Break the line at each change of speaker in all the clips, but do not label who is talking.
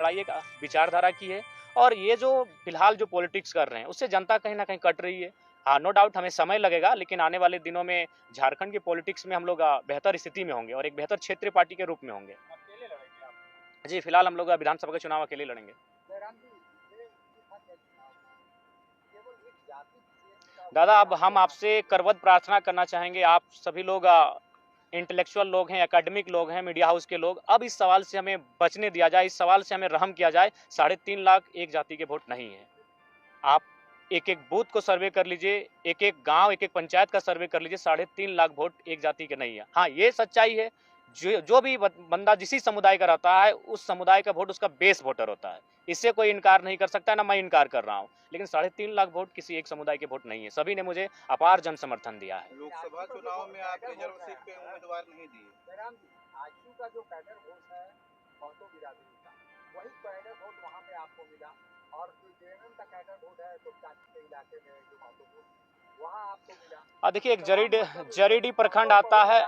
पढ़ाई एक विचारधारा की है, और ये जो फिलहाल जो पॉलिटिक्स कर रहे हैं उससे जनता कहीं ना कहीं कट रही है। हाँ, नो डाउट हमें समय लगेगा, लेकिन आने वाले दिनों में झारखंड की पॉलिटिक्स में हम लोग बेहतर स्थिति में होंगे और एक बेहतर क्षेत्रीय पार्टी के रूप में होंगे।
अकेले लड़ेंगे आप?
जी, फिलहाल हम लोग विधानसभा का चुनाव अकेले लड़ेंगे।
जयराम जी, ये था क्या चुनाव? केवल एक जाति विशेष का
दादा, अब हम आपसे करबद्ध प्रार्थना करना चाहेंगे, आप सभी लोग इंटेलेक्चुअल लोग हैं, एकेडमिक लोग हैं, मीडिया हाउस के लोग, अब इस सवाल से हमें बचने दिया जाए, इस सवाल से हमें रहम किया जाए। 3.5 लाख एक जाति के वोट नहीं है। आप एक-एक बूथ को सर्वे कर लीजिए, एक-एक गांव, एक-एक पंचायत का सर्वे कर लीजिए, 3.5 लाख वोट एक जाति के नहीं है। हाँ, ये सच्चाई है, जो भी बंदा जिसी समुदाय का रहता है, उस समुदाय का वोट उसका बेस वोटर होता है। इससे कोई इनकार नहीं कर सकता, ना मैं इनकार कर रहा हूँ। लेकिन 3.5 लाख वोट किसी एक समुदाय के वोट नहीं है। सभी ने मुझे अपार जन समर्थन दिया है।
लोकसभा चुनाव में आप रिजर्व सीट पे उम्मीदवार नहीं दिए।
जयराम जी, आजसू का जो कैडर वोट है महतो बिरादरी का, वही कैडर वोट वहाँ पे आपको मिला, और जो जेएमएम का कैडर वोट है तो चाची के इलाके में जो महतो वोट वहाँ आपको मिला।
देखिए, एक जरीडी प्रखंड आता है।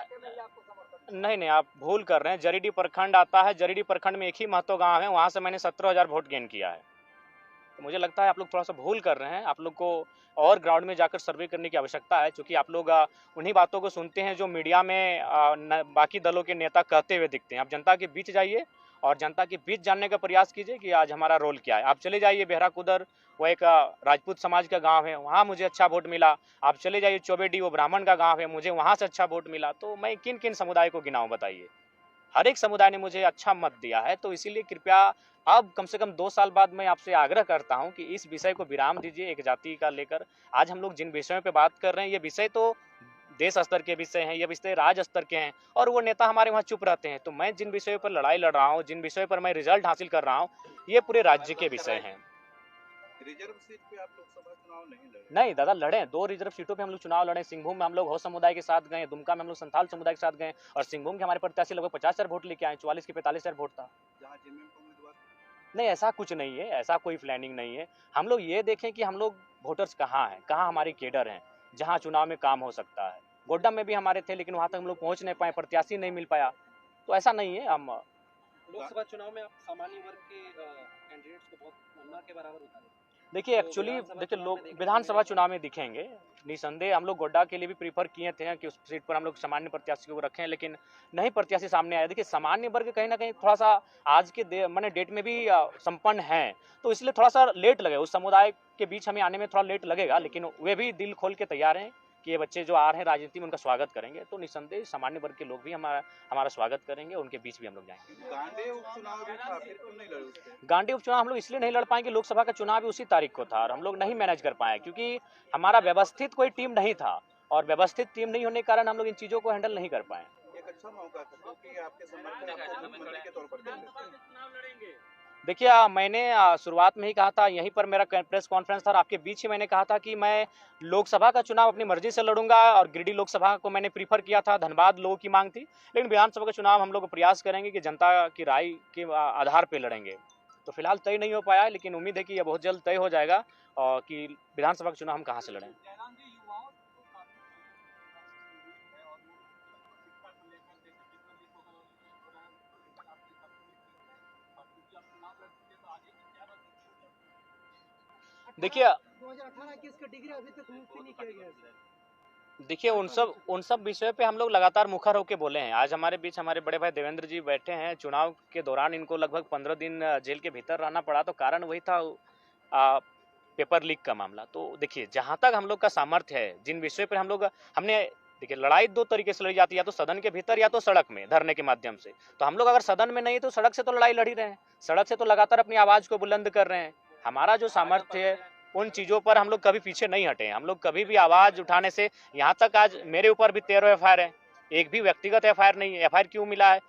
नहीं, आप भूल कर रहे हैं। जरीडी प्रखंड आता है, जरीडी प्रखंड में एक ही महतो गांव है, वहां से मैंने 17,000 वोट गेन किया है। तो मुझे लगता है आप लोग थोड़ा सा भूल कर रहे हैं। आप लोग को और ग्राउंड में जाकर सर्वे करने की आवश्यकता है, क्योंकि आप लोग उन्हीं बातों को सुनते हैं जो मीडिया में बाकी दलों के नेता कहते हुए दिखते हैं। आप जनता के बीच जाइए और जनता के बीच जानने का प्रयास कीजिए कि आज हमारा रोल क्या है। आप चले जाइए बेहरा कुदर, वो एक राजपूत समाज का गांव है, वहाँ मुझे अच्छा वोट मिला। आप चले जाइए चौबेडी, वो ब्राह्मण का गांव है, मुझे वहाँ से अच्छा वोट मिला। तो मैं किन किन समुदाय को गिनाऊं, बताइए। हर एक समुदाय ने मुझे अच्छा मत दिया है। तो इसीलिए कृपया अब कम से कम 2 साल बाद मैं आपसे आग्रह करता हूं कि इस विषय को विराम दीजिए, एक जाति का लेकर। आज हम लोग जिन विषयों पे बात कर रहे हैं, ये विषय तो देश स्तर के विषय हैं, ये विषय राज्य स्तर के हैं, और वो नेता हमारे वहाँ चुप रहते हैं। तो मैं जिन विषयों पर लड़ाई लड़ रहा हूँ, जिन विषयों पर मैं रिजल्ट हासिल कर रहा हूँ, ये पूरे राज्य के विषय हैं।
रिजर्व सीट पे आप लोकसभा चुनाव नहीं लड़े?
नहीं दादा, लड़े 2 रिजर्व सीटों पे हम लोग चुनाव लड़े। सिंहभूम में हम लोग हो समुदाय के साथ गए, दुमका में हम लोग संथाल समुदाय के साथ गए, और सिंहभूम के हमारे प्रत्याशी लगभग 50,000 वोट लेके आए। 44 के 45,000 वोट था।
जहाँ जेएमएम का उम्मीदवार
नहीं, ऐसा कुछ नहीं है, ऐसा कोई प्लानिंग नहीं है। हम लोग ये देखें कि हम लोग वोटर्स कहाँ हैं, कहाँ हमारे केडर हैं, जहाँ चुनाव में काम हो सकता है। गोड्डा में भी हमारे थे, लेकिन वहाँ तक हम लोग पहुँच नहीं पाए, प्रत्याशी नहीं मिल पाया। तो ऐसा नहीं है। हम
लोकसभा चुनाव में आप सामान्य वर्ग के कैंडिडेट्स को बहुत न के बराबर उतारे।
देखिए, एक्चुअली देखिए, लोग विधानसभा चुनाव में दिखेंगे निसंदेह। हम लोग गोड्डा के लिए भी प्रीफर किए थे कि उस सीट पर हम लोग सामान्य प्रत्याशी को रखें, लेकिन नहीं प्रत्याशी सामने आया। देखिए, सामान्य वर्ग कहीं ना कहीं थोड़ा सा आज के मैंने डेट में भी संपन्न है, तो इसलिए थोड़ा सा लेट लगे। उस समुदाय के बीच हमें आने में थोड़ा लेट लगेगा, लेकिन वे भी दिल खोल के तैयार हैं कि ये बच्चे जो आ रहे हैं राजनीति में, उनका स्वागत करेंगे। तो निसंदेह सामान्य वर्ग के लोग भी हमारा स्वागत करेंगे, उनके बीच भी हम लोग जाएंगे।
गांडे उपचुनाव भी था, फिर क्यों नहीं लड़े उस पे?
गांडी उपचुनाव हम लोग इसलिए नहीं लड़ पाएंगे, लोकसभा का चुनाव भी उसी तारीख को था और हम लोग नहीं मैनेज कर पाए, क्योंकि हमारा व्यवस्थित कोई टीम नहीं था, और व्यवस्थित टीम नहीं होने के कारण हम लोग इन चीज़ों को हैंडल नहीं कर पाए।
एक अच्छा मौका था, क्योंकि आपके समर्थक आपको मुख्यमंत्री के तौर पर देते थे।
देखिए, मैंने शुरुआत में ही कहा था, यहीं पर मेरा प्रेस कॉन्फ्रेंस था और आपके बीच ही मैंने कहा था कि मैं लोकसभा का चुनाव अपनी मर्जी से लड़ूंगा, और गिरिडीह लोकसभा को मैंने प्रीफर किया था, धनबाद लोगों की मांग थी। लेकिन विधानसभा का चुनाव हम लोग प्रयास करेंगे कि जनता की राय के आधार पर लड़ेंगे। तो फिलहाल तय नहीं हो पाया है, लेकिन उम्मीद है कि यह बहुत जल्द तय हो जाएगा और कि विधानसभा का चुनाव हम कहाँ से लड़ें। देखिए,
2018 की इसका डिग्री अभी तक मुक्ति नहीं किया गया।
देखिए, उन सब विषयों पे हम लोग लगातार मुखर होकर बोले हैं। आज हमारे बीच हमारे बड़े भाई देवेंद्र जी बैठे हैं। चुनाव के दौरान इनको लगभग 15 दिन जेल के भीतर रहना पड़ा, तो कारण वही था पेपर लीक का मामला। तो देखिए, जहाँ तक हम लोग का सामर्थ्य है, जिन विषयों पर हमने देखिए, लड़ाई 2 तरीके से लड़ी जाती है, या तो सदन के भीतर या तो सड़क में धरने के माध्यम से। तो हम लोग अगर सदन में नहीं तो सड़क से तो लड़ाई लड़ ही रहे हैं, सड़क से तो लगातार अपनी आवाज को बुलंद कर रहे हैं। हमारा जो सामर्थ्य है, उन चीज़ों पर हम लोग कभी पीछे नहीं हटे। हम लोग कभी भी आवाज़ उठाने से, यहाँ तक आज मेरे ऊपर भी 13 एफआईआर है, एक भी व्यक्तिगत एफआईआर नहीं है। एफआईआर क्यों मिला है?